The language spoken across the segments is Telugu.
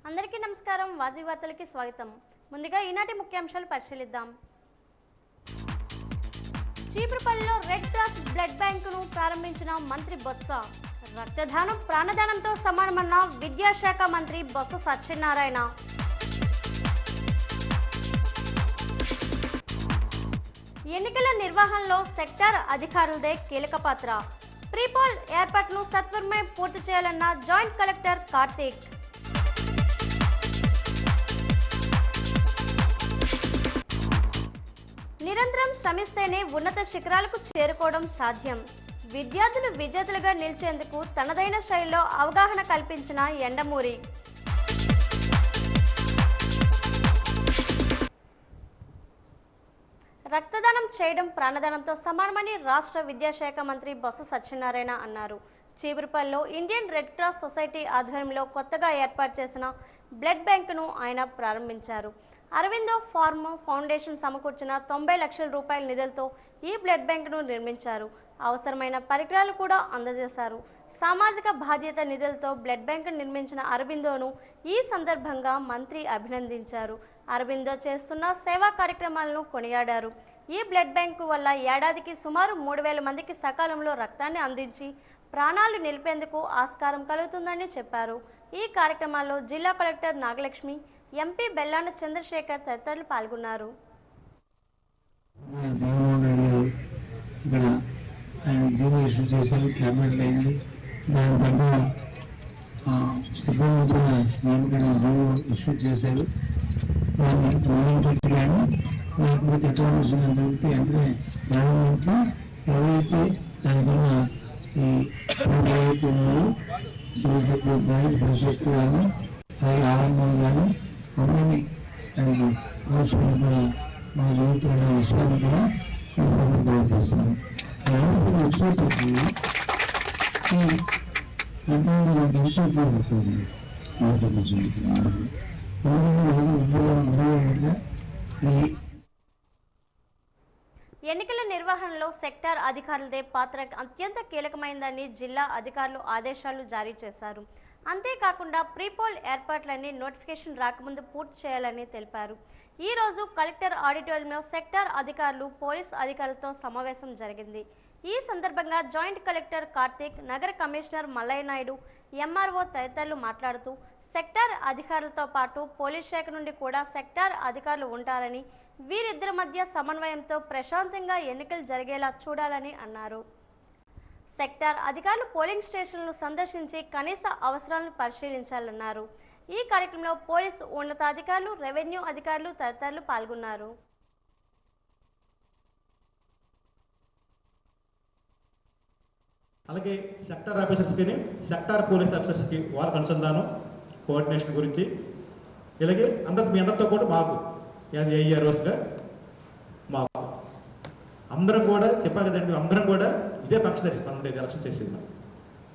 అందరికీ నమస్కారం. వాజీ వార్తలకి స్వాగతం. ముందుగా ఈనాటి ముఖ్యాంశాలు పరిశీలిద్దాం. చీపురుపల్లిలో రెడ్ క్రాస్ బ్లడ్ బ్యాంకును ప్రారంభించిన మంత్రి బొత్స. రక్తదానం ప్రాణదానంతో సమానమన్న విద్యాశాఖ మంత్రి బొత్స సత్యనారాయణ. ఎన్నికల నిర్వహణలో సెక్టార్ అధికారులదే కీలక పాత్ర. ప్రీపోల్ ఏర్పాట్లను సత్వరమే పూర్తి చేయాలన్న జాయింట్ కలెక్టర్ కార్తీక్. నిరంతరం శ్రమిస్తేనే ఉన్నత శిఖరాలకు చేరుకోవడం సాధ్యం. విద్యార్థులు విజేతలుగా నిలిచేందుకు తనదైన శైలిలో అవగాహన కల్పించిన ఎండమూరి. రక్తదానం చేయడం ప్రాణదానంతో సమానమని రాష్ట్ర విద్యాశాఖ మంత్రి బొత్స సత్యనారాయణ అన్నారు. చీపురుపల్లిలో ఇండియన్ రెడ్ క్రాస్ సొసైటీ ఆధ్వర్యంలో కొత్తగా ఏర్పాటు చేసిన బ్లడ్ బ్యాంకును ఆయన ప్రారంభించారు. అరవిందో ఫార్మ్ ఫౌండేషన్ సమకూర్చిన 90 లక్షల రూపాయల నిధులతో ఈ బ్లడ్ బ్యాంకును నిర్మించారు. అవసరమైన పరికరాలు కూడా అందజేశారు. సామాజిక బాధ్యత నిధులతో బ్లడ్ బ్యాంకును నిర్మించిన అరవిందోను ఈ సందర్భంగా మంత్రి అభినందించారు. అరవిందో చేస్తున్న సేవా కార్యక్రమాలను కొనియాడారు. ఈ బ్లడ్ బ్యాంకు వల్ల ఏడాదికి సుమారు 3000 మందికి సకాలంలో రక్తాన్ని అందించి ప్రాణాలు నిలిపేందుకు ఆస్కారం కలుగుతుందని చెప్పారు. ఈ కార్యక్రమాల్లో జిల్లా కలెక్టర్ నాగలక్ష్మి, ఎంపీ బెల్లాన చంద్రశేఖర్ తదితరులు పాల్గొన్నారు. ఇక్కడ ఆయన జీవో ఇష్యూ చేశారు, క్యాబినెట్ అయింది. దాని తగ్గ సిబ్బంది కూడా నియమకరణ జీవో ఇష్యూ చేశారు. దాన్ని ఇంప్లిమెంట్ కానీ లేకపోతే ఎక్స్ప్లెనేషన్ దొరికితే వెంటనే ప్రారంభించి ఎవరైతే దానికున్న ఈ ఏవైతే ఉన్నారో సివిల్ సప్లైస్ కానీ స్పెషలిస్ట్ కానీ అలాగే ఆరంభం కానీ అందరినీ దానికి అవసరం కూడా మన జరుగుతున్న విషయాన్ని కూడా తెలియజేస్తున్నాం. హాస్పిటల్ వచ్చినప్పటికీ ఈ దానికి ఎంతో ఉపయోగపడుతుంది. ఎన్నికల నిర్వహణలో సెక్టార్ అధికారులదే పాత్ర అత్యంత కీలకమైందని జిల్లా అధికారులు ఆదేశాలు జారీ చేశారు. అంతేకాకుండా ప్రీపోల్ ఏర్పాట్లన్నీ నోటిఫికేషన్ రాకముందు పూర్తి చేయాలని తెలిపారు. ఈ రోజు కలెక్టర్ ఆడిటోరియంలో సెక్టార్ అధికారులు, పోలీస్ అధికారులతో సమావేశం జరిగింది. ఈ సందర్భంగా జాయింట్ కలెక్టర్ కార్తీక్, నగర కమిషనర్ మల్లయ్య నాయుడు, ఎంఆర్ఓ తదితరులు మాట్లాడుతూ సెక్టార్ అధికారులతో పాటు పోలీస్ శాఖ నుండి కూడా సెక్టార్ అధికారులు ఉంటారని, వీరిద్దరి మధ్య సమన్వయంతో ప్రశాంతంగా ఎన్నికలు జరిగేలా చూడాలని అన్నారు. సెక్టార్ అధికారులు పోలింగ్ స్టేషన్లను సందర్శించి కనీస అవసరాలను పరిశీలించాలన్నారు. ఈ కార్యక్రమంలో పోలీసు ఉన్నతాధికారులు, రెవెన్యూ అధికారులు తదితరులు పాల్గొన్నారు. అలాగే సెక్టార్ ఆఫీసర్స్కి, సెక్టార్ పోలీస్ ఆఫీసర్స్కి వాళ్ళ అనుసంధానం, కోఆర్డినేషన్ గురించి ఇలాగే మీ అందరితో కూడా మాకు యాజ్ ఏఆర్ఓస్గా మాకు అందరం కూడా చెప్పాలి కదండి, అందరం కూడా ఇదే పక్ష ధరిస్తాం ఉండేది ఎలక్షన్ చేసింది.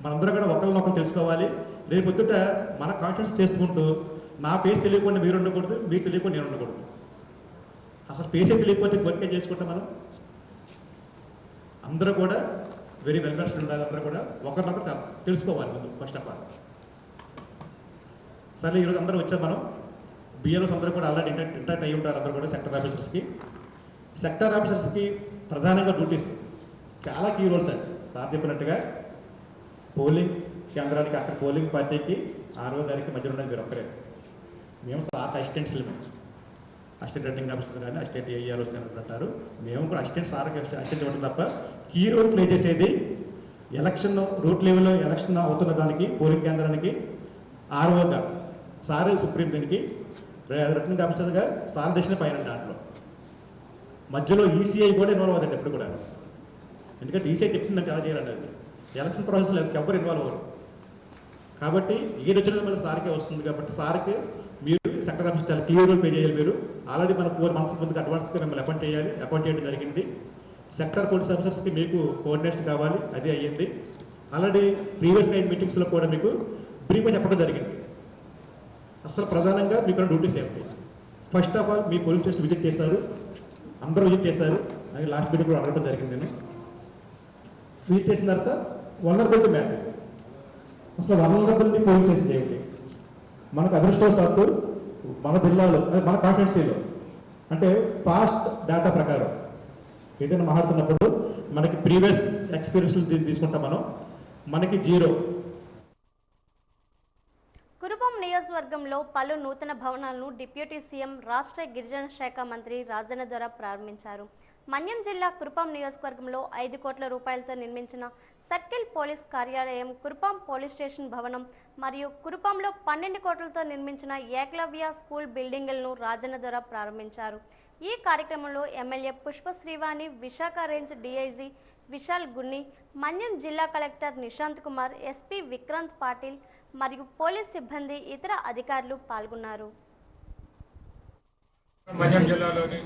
మనందరం కూడా ఒకరినొకరు తెలుసుకోవాలి. రేపు పొద్దుట మన కాన్ఫిడెన్స్ చేసుకుంటూ నా ఫేస్ తెలియకుండా మీరు ఉండకూడదు, మీకు తెలియకుండా నేను ఉండకూడదు. అసలు ఫేసే తెలియకపోతే వర్కే చేసుకుంటాం. మనం అందరూ కూడా వెరీ వెల్ వెర్స్డ్ ఉండాలి. అందరూ కూడా ఒకరినొకరు తెలుసుకోవాలి ముందు ఫస్ట్ ఆఫ్ ఆల్. సరే, ఈరోజు అందరూ వచ్చాం. మనం బిఎల్ఓస్ అందరూ కూడా ఆల్రెడీ ఇంటరాక్ట్ అయ్యి ఉంటారు. అందరూ కూడా సెక్టార్ ఆఫీసర్స్కి ప్రధానంగా డ్యూటీస్ చాలా కీ రోల్స్ అండి. సార్ చెప్పినట్టుగా పోలింగ్ కేంద్రానికి, అక్కడ పోలింగ్ పార్టీకి, ఆర్ఓ గారికి మధ్య ఉన్నది మీరు ఒక్కరే. మేము sir assistants, assistant returning officers కానీ, అసిస్టెంట్ ఏఆర్ఓస్ కానీ అంటారు. మేము కూడా అసిస్టెంట్ సార్కి అసిస్టెంట్ ఇవ్వడం తప్ప కీ రోల్ ప్లే చేసేది ఎలక్షన్ రూట్ లెవెల్లో ఎలక్షన్ అవుతున్న దానికి, పోలింగ్ కేంద్రానికి ఆర్ఓగా సారే సుప్రీం, దీనికి రిటర్నింగ్ ఆఫీసర్గా సార్ డెసిషన్ పైన. దాంట్లో మధ్యలో ఈసీఐ కూడా ఇన్వాల్వ్ అవుతుంది ఎప్పుడు కూడా. ఎందుకంటే ఈసీఐ చెప్తుందంటే ఎలా చేయాలనేది. ఎలక్షన్ ప్రాసెస్లో ఎవరు ఇన్వాల్వ్ అవ్వరు. కాబట్టి ఈ రచన మళ్ళీ సార్కే వస్తుంది. కాబట్టి సార్కి మీరు సెక్టర్ ఆఫీస్ చాలా క్లియర్ రోల్ ప్లే చేయాలి. మీరు ఆల్రెడీ మన 4 months ముందుకు అడ్వాన్స్గా మిమ్మల్ని అపాయింట్ చేయడం జరిగింది. సెక్టర్ పోలీస్ ఆఫీసర్స్కి మీకు కోఆర్డినేషన్ కావాలి, అదే అయ్యింది. ఆల్రెడీ ప్రీవియస్గా అయిన మీటింగ్స్లో కూడా మీకు బ్రీఫ్గా చెప్పడం జరిగింది. అసలు ప్రధానంగా మీకు డ్యూటీస్ ఏమిటి. First of all me police station visit చేస్తారు, అందరూ విజిట్ చేస్తారు. అది లాస్ట్ మీటింగ్ కూడా అడగడం జరిగింది. నేను విజిట్ చేసిన తర్వాత వల్నరబిలిటీ మ్యాప్, అసలు వల్నరబిలిటీ పోలీస్ స్టేషన్ ఏమిటి. మనకు అదృష్టవశాత్తు మన జిల్లాలో మన కాన్స్టిట్యున్సీలో అంటే పాస్ట్ డేటా ప్రకారం ఏదైనా మాట్లాడుతున్నప్పుడు మనకి ప్రీవియస్ ఎక్స్పీరియన్స్ తీసుకుంటాం మనకి 0. కురుపాం నియోజకవర్గంలో పలు నూతన భవనాలను డిప్యూటీ సీఎం రాష్ట్ర గిరిజన శాఖ మంత్రి రాజన్న ద్వారా ప్రారంభించారు. మన్యం జిల్లా కురుపాం నియోజకవర్గంలో 5 కోట్ల రూపాయలతో నిర్మించిన సర్కిల్ పోలీస్ కార్యాలయం, కురుపాం పోలీస్ స్టేషన్ భవనం మరియు కురుపాంలో 12 కోట్లతో నిర్మించిన ఏకలవ్య స్కూల్ బిల్డింగులను రాజన్న ద్వారా ప్రారంభించారు. ఈ కార్యక్రమంలో MLA Pushpa Srivani, Visakha range DIG Vishal Gunni, Manyam జిల్లా కలెక్టర్ నిశాంత్ కుమార్, ఎస్పీ విక్రాంత్ పాటిల్ మరియు పోలీస్ సిబ్బంది, ఇతర అధికారులు పాల్గొన్నారు. మన్యం జిల్లాలోని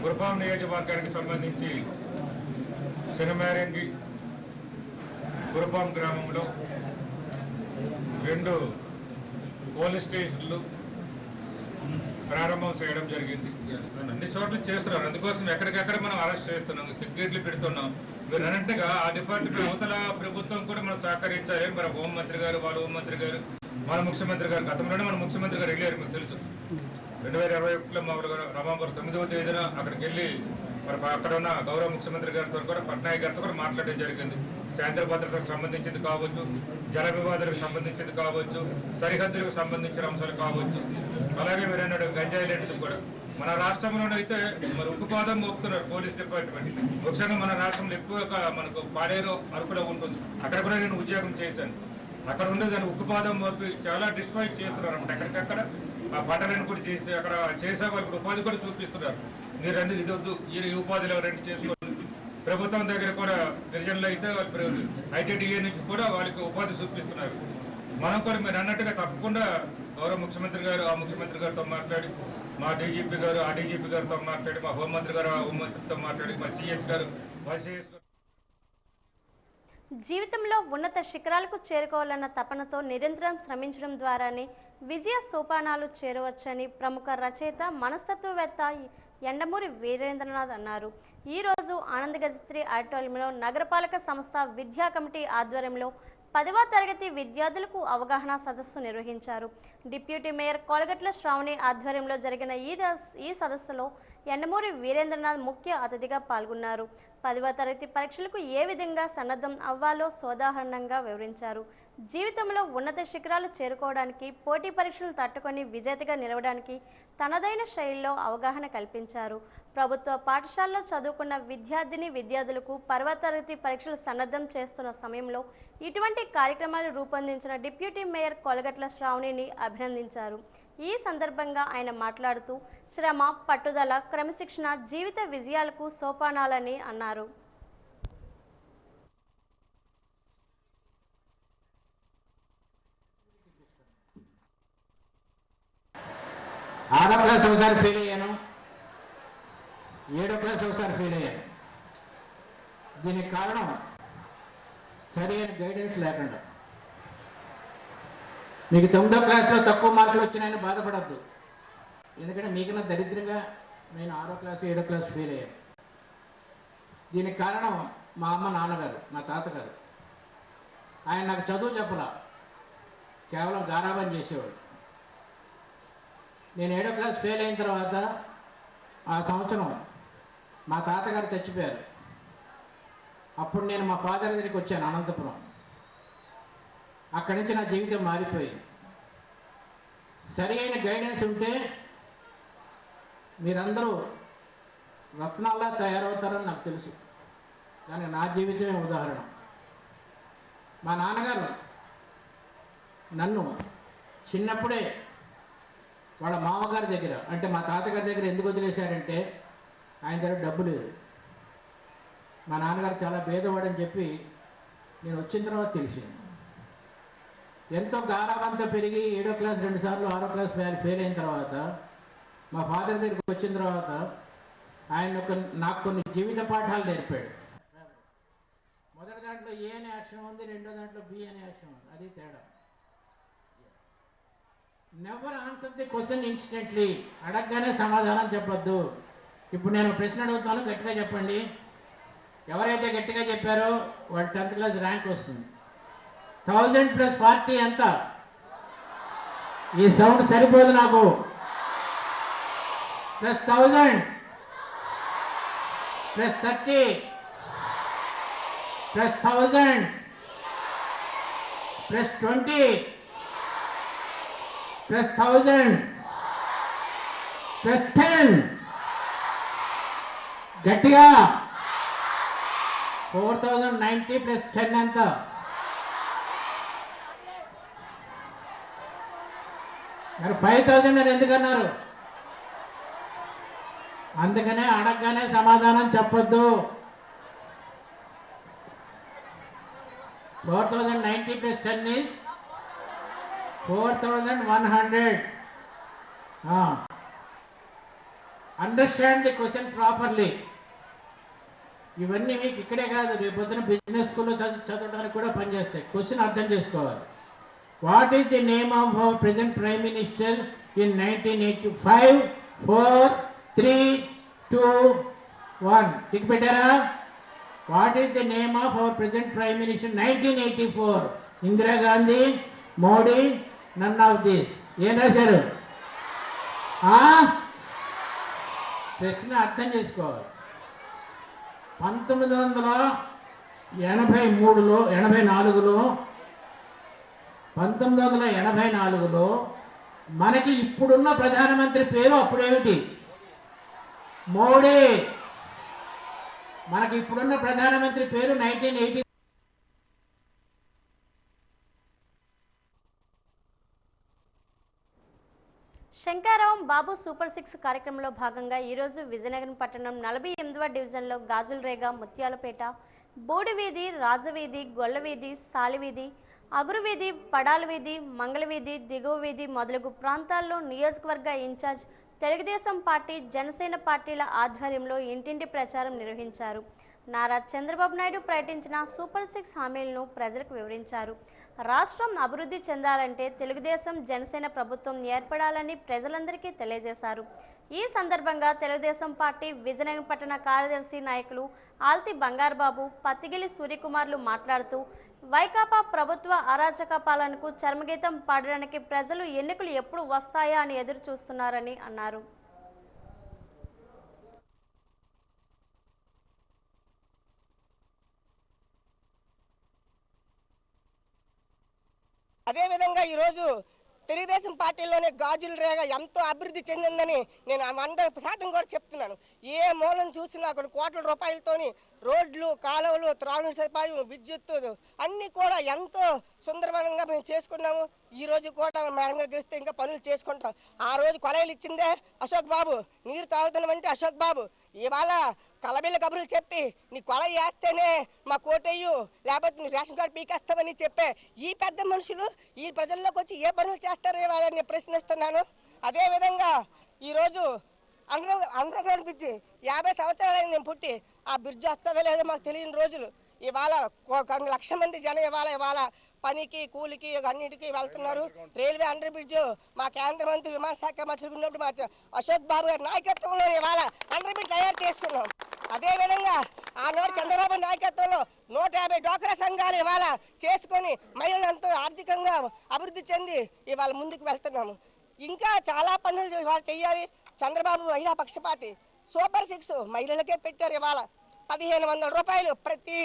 కురుపాం నియోజకవర్గానికి సంబంధించి శనిమేరంగి కురుపాం గ్రామంలో 2 పోలీస్ స్టేషన్లు ప్రారంభం చేయడం జరిగింది. అన్ని చోట్ల చేస్తున్నారు, అందుకోసం ఎక్కడికెక్కడ మనం అరెస్ట్ చేస్తున్నాం, సిగ్నేట్లు పెడుతున్నాం. మీరు అన్నట్టుగా ఆ డిపార్ట్మెంట్ అవతల ప్రభుత్వం కూడా మనం సహకరించాలి. మన హోంమంత్రి గారు, వాళ్ళ హోంమంత్రి గారు, మన ముఖ్యమంత్రి గారు, గతంలోనే మన ముఖ్యమంత్రి గారు వెళ్ళారు, మీకు తెలుసు. 2021లో మామూలుగా నవంబర్ 9వ తేదీన అక్కడికి వెళ్ళి మరి అక్కడ ఉన్న గౌరవ ముఖ్యమంత్రి గారితో కూడా, పట్నాయక్ గారితో కూడా మాట్లాడడం జరిగింది. శాంతి భద్రతకు సంబంధించింది కావచ్చు, జల వివాదాలకు సంబంధించింది కావచ్చు, సరిహద్దులకు సంబంధించిన అంశాలు కావచ్చు, అలాగే మీరు అన్నాడు గంజాయి లాంటిది కూడా. మన రాష్ట్రంలోనైతే మరి ఉక్కుపాదం మోపుతున్నారు పోలీస్ డిపార్ట్మెంట్. ముఖ్యంగా మన రాష్ట్రంలో ఎక్కువగా మనకు పాడేరు, అరకులో ఉంటుంది. అక్కడ కూడా నేను ఉద్యోగం చేశాను. అక్కడ ఉండే దాన్ని ఉక్కుపాదం మోపి చాలా డిస్ట్రాయ్ చేస్తున్నారు అన్నమాట. ఎక్కడికక్కడ ఆ పట్టణాన్ని కూడా చేసి అక్కడ చేసే వాళ్ళకి ఉపాధి కూడా చూపిస్తున్నారు. మీరు రండి, ఇది వద్దు, ఈ ఉపాధిలో రెండు చేసుకోండి. ప్రభుత్వం దగ్గర కూడా గిరిజనులు అయితే ఐటీడీఏ నుంచి కూడా వాళ్ళకి ఉపాధి చూపిస్తున్నారు. మనం కూడా మీరు అన్నట్టుగా తప్పకుండా గౌరవ ముఖ్యమంత్రి గారు, ఆ ముఖ్యమంత్రి గారితో మాట్లాడి, మా డీజీపీ గారు, ఆ డీజీపీ గారితో మాట్లాడి, మా హోంమంత్రి గారు, ఆ హోంమంత్రితో మాట్లాడి, మా సిఎస్ గారు, వైసీఎస్ గారు జీవితంలో ఉన్నత శిఖరాలకు చేరుకోవాలన్న తపనతో నిరంతరం శ్రమించడం ద్వారానే విజయ సోపానాలు చేరవచ్చని ప్రముఖ రచయిత, మనస్తత్వవేత్త ఎండమూరి వీరేంద్రనాథ్ అన్నారు. ఈరోజు ఆనందగజత్రి ఆడిటోరియంలో నగరపాలక సంస్థ విద్యా కమిటీ ఆధ్వర్యంలో 10వ తరగతి విద్యార్థులకు అవగాహన సదస్సు నిర్వహించారు. డిప్యూటీ మేయర్ కోలగట్ల శ్రావణి ఆధ్వర్యంలో జరిగిన ఈ సదస్సులో ఎండమూరి వీరేంద్రనాథ్ ముఖ్య అతిథిగా పాల్గొన్నారు. 10వ తరగతి పరీక్షలకు ఏ విధంగా సన్నద్ధం అవ్వాలో సోదాహరణంగా వివరించారు. జీవితంలో ఉన్నత శిఖరాలు చేరుకోవడానికి, పోటీ పరీక్షలు తట్టుకొని విజేతగా నిలవడానికి తనదైన శైలిలో అవగాహన కల్పించారు. ప్రభుత్వ పాఠశాలలో చదువుకున్న విద్యార్థులకు 10వ తరగతి పరీక్షలు సన్నద్ధం చేస్తున్న సమయంలో ఇటువంటి కార్యక్రమాలు రూపొందించిన డిప్యూటీ మేయర్ కోలగట్ల శ్రావణిని అభినందించారు. ఈ సందర్భంగా ఆయన మాట్లాడుతూ శ్రమ, పట్టుదల, క్రమశిక్షణ జీవిత విజయాలకు సోపానాలని అన్నారు. ఆరో క్లాస్ ఒకసారి ఫెయిల్ అయ్యాను, 7వ క్లాస్ ఒకసారి ఫెయిల్ అయ్యాను. దీనికి కారణం సరైన గైడెన్స్ లేకుండా. మీకు 9వ క్లాస్లో తక్కువ మార్కులు వచ్చినాయని బాధపడద్దు, ఎందుకంటే మీకన్నా దరిద్రంగా నేను 6వ క్లాస్ 7వ క్లాస్ ఫెయిల్ అయ్యాను. దీనికి కారణం మా అమ్మ, నాన్నగారు, మా తాతగారు. ఆయన నాకు చదువు చెప్పలా, కేవలం గారాబం చేసేవాడు. నేను 7వ క్లాస్ ఫెయిల్ అయిన తర్వాత ఆ సంవత్సరం మా తాతగారు చచ్చిపోయారు. అప్పుడు నేను మా ఫాదర్ దగ్గరికి వచ్చాను అనంతపురం. అక్కడి నుంచి నా జీవితం మారిపోయింది. సరి అయిన గైడెన్స్ ఉంటే మీరందరూ రత్నాల్లా తయారవుతారని నాకు తెలుసు, కానీ నా జీవితమే ఉదాహరణ. మా నాన్నగారు నన్ను చిన్నప్పుడే వాళ్ళ మామగారి దగ్గర, అంటే మా తాతగారి దగ్గర ఎందుకు వదిలేశారంటే ఆయన దగ్గర డబ్బు లేదు. మా నాన్నగారు చాలా పేదవాడని చెప్పి నేను వచ్చిన తర్వాత తెలిసింది. ఎంతో గారాబంతో పెరిగి 7వ క్లాస్ 2 సార్లు 6వ క్లాస్ ఫెయిల్ అయిన తర్వాత మా ఫాదర్ దగ్గరికి వచ్చిన తర్వాత నాకు కొన్ని జీవిత పాఠాలు నేర్పాడు. మొదటి దాంట్లో ఏ అనే అక్షరం ఉంది, రెండో దాంట్లో బి అనే అక్షరం ఉంది. అది తేడా. Never answer the question instantly. అడగగానే సమాధానం చెప్పొద్దు. ఇప్పుడు నేను ప్రశ్న అడుగుతాను, గట్టిగా చెప్పండి. ఎవరైతే గట్టిగా చెప్పారో వాళ్ళు 10th క్లాస్ ర్యాంక్ వస్తుంది. 1000 + 40 ఎంత? ఈ సౌండ్ సరిపోదు నాకు. +1000 +30 +1000 +20 +1000 +10. గట్టిగా 4090 +10 ఎంత? మరి 5000 అని ఎందుకన్నారు? అందుకనే అడగగానే సమాధానం చెప్పొద్దు. 4090 + 10 is 4100. Understand the question properly. ఇవన్నీ మీకు ఇక్కడే కాదు, రేపు పొద్దున బిజినెస్ స్కూల్లో చదవడానికి కూడా పనిచేస్తాయి. క్వశ్చన్ అర్థం చేసుకోవాలి. What is the name of our present prime minister in 1985? 4 3 2 1. Tick పెట్టారా? What is the name of our present prime minister 1984? Indira Gandhi, Modi, none of this. ఏం రాశారు? ప్రశ్న అర్థం చేసుకోవాలి. 1984లో మనకి ఇప్పుడున్న ప్రధానమంత్రి పేరు అప్పుడేమిటి? మోడీ. మనకి ఇప్పుడున్న ప్రధానమంత్రి పేరు 1980. శంకరాం బాబు సూపర్ 6 కార్యక్రమంలో భాగంగా ఈరోజు విజయనగరం పట్టణం 48వ డివిజన్లో గాజులరేగ, ముత్యాలపేట, బోడివీధి, రాజవీధి, గొల్లవీధి, సాలివీధి, అగురువీధి, పడాలవీధి, మంగళవీధి, దిగువ వీధి మొదలగు ప్రాంతాల్లో నియోజకవర్గ ఇన్ఛార్జ్ తెలుగుదేశం పార్టీ, జనసేన పార్టీల ఆధ్వర్యంలో ఇంటింటి ప్రచారం నిర్వహించారు. నారా చంద్రబాబు నాయుడు ప్రకటించిన సూపర్ 6 హామీలను ప్రజలకు వివరించారు. రాష్ట్రం అభివృద్ధి చెందాలంటే తెలుగుదేశం జనసేన ప్రభుత్వం ఏర్పడాలని ప్రజలందరికీ తెలియజేశారు. ఈ సందర్భంగా తెలుగుదేశం పార్టీ విజయనగరం పట్టణ కార్యదర్శి నాయకులు ఆల్తి బంగారుబాబు, పత్తిగిలి సూర్యకుమార్లు మాట్లాడుతూ వైకాపా ప్రభుత్వ అరాచక పాలనకు చర్మగీతం పాడడానికి ప్రజలు ఎన్నికలు ఎప్పుడు వస్తాయా అని ఎదురు చూస్తున్నారని అన్నారు. అదేవిధంగా ఈరోజు తెలుగుదేశం పార్టీలోనే గాజులరేగ ఎంతో అభివృద్ధి చెందిందని నేను 100% కూడా చెప్తున్నాను. ఏ మూలను చూసినా అక్కడ కోట్ల రూపాయలతోని రోడ్లు, కాలువలు, త్రాగునీటి సదుపాయం, విద్యుత్తు అన్నీ కూడా ఎంతో సుందరవనంగా మేము చేసుకున్నాము. ఈ రోజు కూడా మేడం గారు గెలిస్తే ఇంకా పనులు చేసుకుంటాం. ఆ రోజు కొలైలు ఇచ్చిందే అశోక్ బాబు, నీరు తాగుతున్నామంటే అశోక్ బాబు. ఇవాళ కలబిల్ల కబుర్లు చెప్పి నీ కొల వేస్తేనే మా కోటయ్యు, లేకపోతే నీ రేషన్ కార్డు పీకేస్తామని చెప్పే ఈ పెద్ద మనుషులు ఈ ప్రజల్లోకి వచ్చి ఏ పనులు చేస్తారో వాళ్ళని నేను ప్రశ్నిస్తున్నాను. అదేవిధంగా ఈరోజు అండర్ గ్రౌండ్ బ్రిడ్జి 50 సంవత్సరాలైంది నేను పుట్టి. ఆ బ్రిడ్జ్ వస్తుందో లేదో మాకు తెలియని రోజులు. ఇవాళ 1 లక్ష మంది జనం ఇవాళ పనికి, కూలికి, అన్నిటికీ వెళ్తున్నారు. రైల్వే అండర్ బ్రిడ్జ్ మా కేంద్ర మంత్రి విమాన శాఖ మంత్రి ఉన్నప్పుడు మా అశోక్ బాబు గారి నాయకత్వంలో ఇవాళ అండర్ బ్రిడ్జ్ తయారు చేసుకున్నాం. అదేవిధంగా ఆనాడు చంద్రబాబు నాయకత్వంలో 150 డ్వాక్రా సంఘాలు ఇవాళ చేసుకొని మహిళలంతా ఆర్థికంగా అభివృద్ధి చెంది ఇవాళ ముందుకు వెళ్తున్నాము. ఇంకా చాలా పనులు ఇవాళ చెయ్యాలి. చంద్రబాబు మహిళా పక్షపాతి. సూపర్ 6 మహిళలకే పెట్టారు. ఇవాళ 1500 రూపాయలు ప్రతి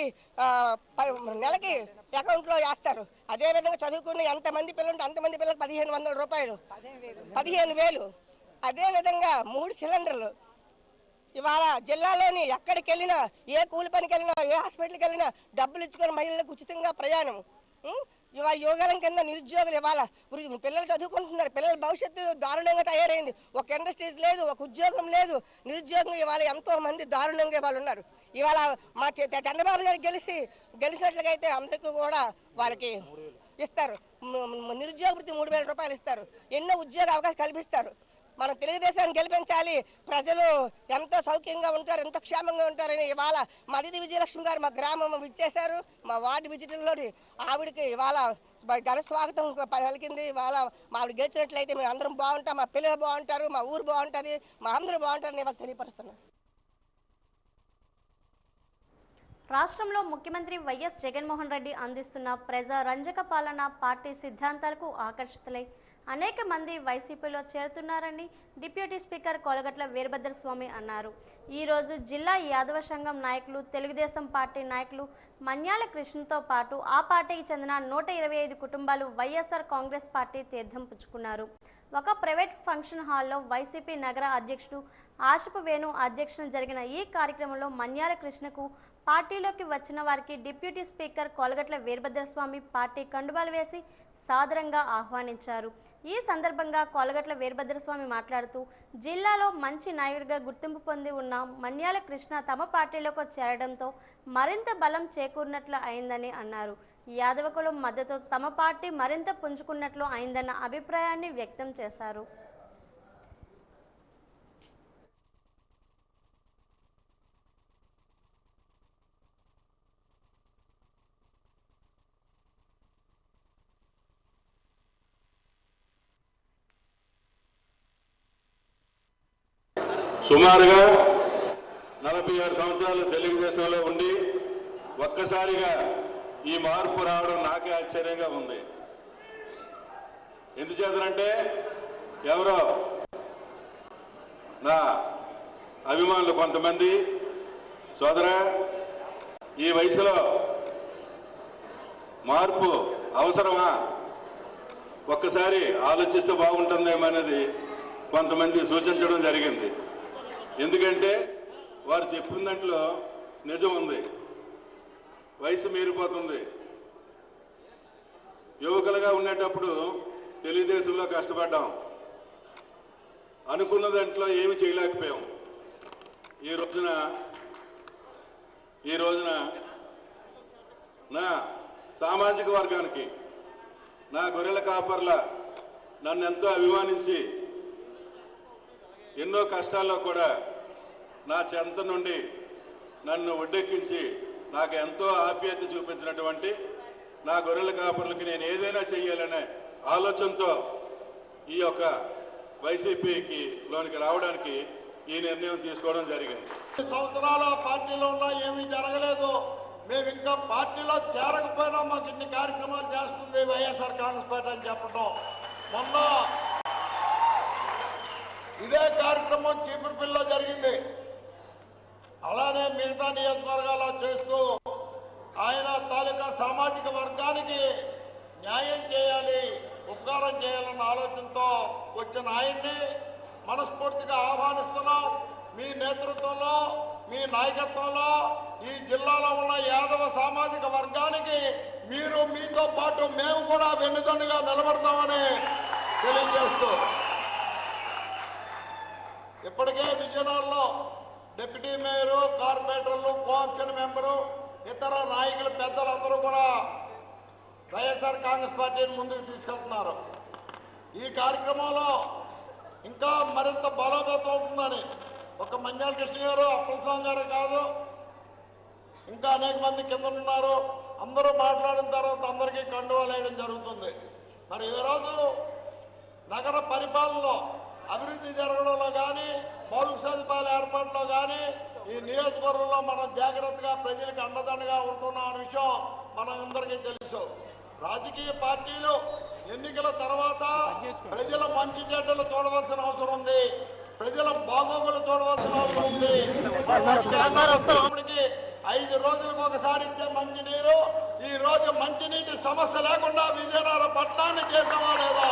నెలకి అకౌంట్లో వేస్తారు. అదేవిధంగా చదువుకున్న ఎంతమంది పిల్లలు ఉంటే అంతమంది పిల్లలకు 1500 రూపాయలు, 15,000. అదేవిధంగా 3 సిలిండర్లు. ఇవాళ జిల్లాలోని ఎక్కడికి వెళ్ళినా, ఏ కూలి పనికి వెళ్ళినా, ఏ హాస్పిటల్కి వెళ్ళినా డబ్బులు ఇచ్చుకొని మహిళలకు ఉచితంగా ప్రయాణం. ఇవాళ యోగాలం కింద నిరుద్యోగులు ఇవాళ పిల్లలు చదువుకుంటున్నారు. పిల్లల భవిష్యత్తు దారుణంగా తయారైంది. ఒక ఇండస్ట్రీస్ లేదు, ఒక ఉద్యోగం లేదు. నిరుద్యోగం ఇవాళ ఎంతో మంది దారుణంగా ఇవాళ ఉన్నారు. ఇవాళ మా చంద్రబాబు గారు గెలిచినట్లుగా అయితే అందరికీ కూడా వాళ్ళకి ఇస్తారు, నిరుద్యోగ వృత్తి 3,000 రూపాయలు ఇస్తారు, ఎన్నో ఉద్యోగ అవకాశాలు కల్పిస్తారు. మనం తెలుగుదేశాన్ని గెలిపించాలి, ప్రజలు ఎంతో సౌఖ్యంగా ఉంటారు, ఎంతో క్షేమంగా ఉంటారని ఇవాళ మా అతిథి విజయలక్ష్మి గారు మా గ్రామం విచ్చేశారు. మా వార్డు విజిటర్లోని ఆవిడకి ఇవాళ ఘన స్వాగతం పలికింది. ఇవాళ మా ఆవిడ గెలిచినట్లయితే మేము అందరం బాగుంటాం, మా పిల్లలు బాగుంటారు, మా ఊరు బాగుంటుంది, మా అందరూ బాగుంటారని ఇవాళ తెలియపరుస్తున్నాం. రాష్ట్రంలో ముఖ్యమంత్రి వైఎస్ జగన్మోహన్ రెడ్డి అందిస్తున్న ప్రజా రంజక పాలన పార్టీ సిద్ధాంతాలకు ఆకర్షితులై అనేక మంది వైసీపీలో చేరుతున్నారని డిప్యూటీ స్పీకర్ కొలగట్ల వీరభద్రస్వామి అన్నారు. ఈరోజు జిల్లా యాదవ సంఘం నాయకులు, తెలుగుదేశం పార్టీ నాయకులు మన్యాల కృష్ణతో పాటు ఆ పార్టీకి చెందిన 125 కుటుంబాలు వైఎస్ఆర్ కాంగ్రెస్ పార్టీ తీర్థం పుచ్చుకున్నారు. ఒక ప్రైవేట్ ఫంక్షన్ హాల్లో వైసీపీ నగర అధ్యక్షుడు ఆశపు వేణు అధ్యక్షతన జరిగిన ఈ కార్యక్రమంలో మన్యాల కృష్ణకు పార్టీలోకి వచ్చిన వారికి డిప్యూటీ స్పీకర్ కొలగట్ల వీరభద్రస్వామి పార్టీ కండువాలు వేసి సాదరంగా ఆహ్వానించారు. ఈ సందర్భంగా కొలగట్ల వీరభద్రస్వామి మాట్లాడుతూ జిల్లాలో మంచి నాయకుడిగా గుర్తింపు పొంది ఉన్న మన్యాల కృష్ణ తమ పార్టీలోకి చేరడంతో మరింత బలం చేకూరినట్లు అయిందని అన్నారు. యాదవ కులం మద్దతు తమ పార్టీ మరింత పుంజుకున్నట్లు అయిందన్న అభిప్రాయాన్ని వ్యక్తం చేశారు. సుమారుగా 46 సంవత్సరాలు తెలుగుదేశంలో ఉండి ఒక్కసారిగా ఈ మార్పు రావడం నాకే ఆశ్చర్యంగా ఉంది. ఎందుచేతనంటే ఎవరో నా అభిమానులు కొంతమంది సోదరా, ఈ వయసులో మార్పు అవసరమా, ఒక్కసారి ఆలోచిస్తే బాగుంటుందేమో అనేది కొంతమంది సూచించడం జరిగింది. ఎందుకంటే వారు చెప్పిన దాంట్లో నిజం ఉంది. వయసు మీరిపోతుంది. యువకులుగా ఉండేటప్పుడు తెలుగుదేశంలో కష్టపడ్డాం, అనుకున్న దాంట్లో ఏమి చేయలేకపోయాం. ఈ రోజున నా సామాజిక వర్గానికి, నా గొర్రెల కాపర్ల నన్ను ఎంతో అభిమానించి ఎన్నో కష్టాల్లో కూడా నా చెంత నుండి నన్ను ఒడ్డెక్కించి నాకు ఎంతో ఆప్యాయత చూపించినటువంటి నా గొర్రెల కాపర్లకి నేను ఏదైనా చేయాలనే ఆలోచనతో ఈ యొక్క వైసీపీకి లోనికి రావడానికి ఈ నిర్ణయం తీసుకోవడం జరిగింది. సంవత్సరాల పార్టీలో ఉన్నా ఏమీ జరగలేదు. మేము ఇంకా పార్టీలో చేరకపోయినా మాకు ఇన్ని కార్యక్రమాలు చేస్తుంది వైఎస్ఆర్ కాంగ్రెస్ పార్టీ అని చెప్పడం. మొన్న ఇదే కార్యక్రమం చీపురుపల్లిలో జరిగింది. అలానే మిగతా నియోజకవర్గాల్లో చేస్తూ ఆయన తాలూకా సామాజిక వర్గానికి న్యాయం చేయాలి, ఉపకారం చేయాలన్న ఆలోచనతో వచ్చిన ఆయన్ని మనస్ఫూర్తిగా ఆహ్వానిస్తున్నాం. మీ నేతృత్వంలో, మీ నాయకత్వంలో ఈ జిల్లాలో ఉన్న యాదవ సామాజిక వర్గానికి మీరు, మీతో పాటు మేము కూడా వెన్నుదన్నుగా నిలబడతామని తెలియజేస్తూ, ఇప్పటికే విజయనగరంలో డిప్యూటీ మేయరు, కార్పొరేటర్లు, కోఆప్షన్ మెంబరు, ఇతర నాయకులు, పెద్దలందరూ కూడా వైఎస్ఆర్ కాంగ్రెస్ పార్టీని ముందుకు తీసుకెళ్తున్నారు. ఈ కార్యక్రమంలో ఇంకా మరింత బలోపేతం అవుతుందని ఒక మన్యాల కృష్ణ గారు, అప్పలస్వామి గారు కాదు, ఇంకా అనేక మంది కింద ఉన్నారు. అందరూ మాట్లాడిన తర్వాత అందరికీ కండువాలు వేయడం జరుగుతుంది. మరి ఈరోజు నగర పరిపాలనలో అభివృద్ధి జరగడంలో కానీ, మౌలిక సదుపాయాల ఏర్పాటులో కానీ ఈ నియోజకవర్గంలో మనం జాగ్రత్తగా ప్రజలకు అండదండగా ఉంటున్నాం అనే విషయం మనందరికీ తెలుసు. రాజకీయ పార్టీలు ఎన్నికల తర్వాత ప్రజల మంచి చెడ్డలు చూడవలసిన అవసరం ఉంది, ప్రజల బాగోగులు చూడవలసిన అవసరం ఉంది. 5 రోజులకు ఒకసారి ఇచ్చే మంచినీరు ఈ రోజు మంచినీటి సమస్య లేకుండా విజయనగరం పట్టణాన్ని చేసామా లేదా?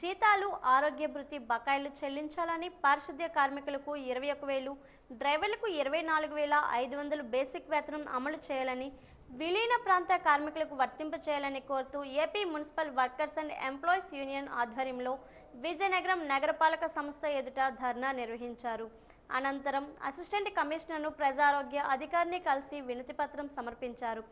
జీతాలు, ఆరోగ్య భృతి బకాయిలు చెల్లించాలని, పారిశుద్ధ్య కార్మికులకు 21,000, డ్రైవర్లకు 24,500 బేసిక్ వేతనం అమలు చేయాలని, విలీన ప్రాంత కార్మికులకు వర్తింప చేయాలని కోరుతూ AP municipal workers and employees union ఆధ్వర్యంలో విజయనగరం నగరపాలక సంస్థ ఎదుట ధర్నా నిర్వహించారు. అనంతరం అసిస్టెంట్ కమిషనర్ను ప్రజారోగ్య అధికారిని కలిసి వినతిపత్రం సమర్పించారు.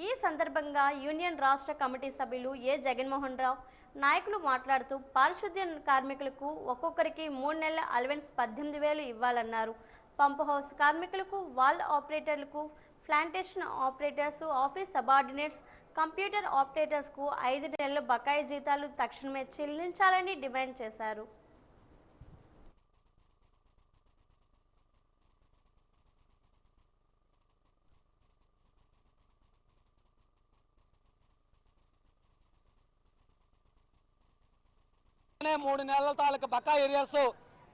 ఈ సందర్భంగా యూనియన్ రాష్ట్ర కమిటీ సభ్యులు ఏ జగన్మోహన్ రావు నాయకులు మాట్లాడుతూ పారిశుద్ధ్య కార్మికులకు ఒక్కొక్కరికి 3 నెలల అలవెన్స్ 18,000 ఇవ్వాలన్నారు. పంపు హౌస్ కార్మికులకు, వాల్ ఆపరేటర్లకు, plantation operators, office subordinates, computer ఆపరేటర్స్కు 5 నెలల బకాయి జీతాలు తక్షణమే చెల్లించాలని డిమాండ్ చేశారు. మూడు నెలల తాలూకు బకాయి ఏరియాస్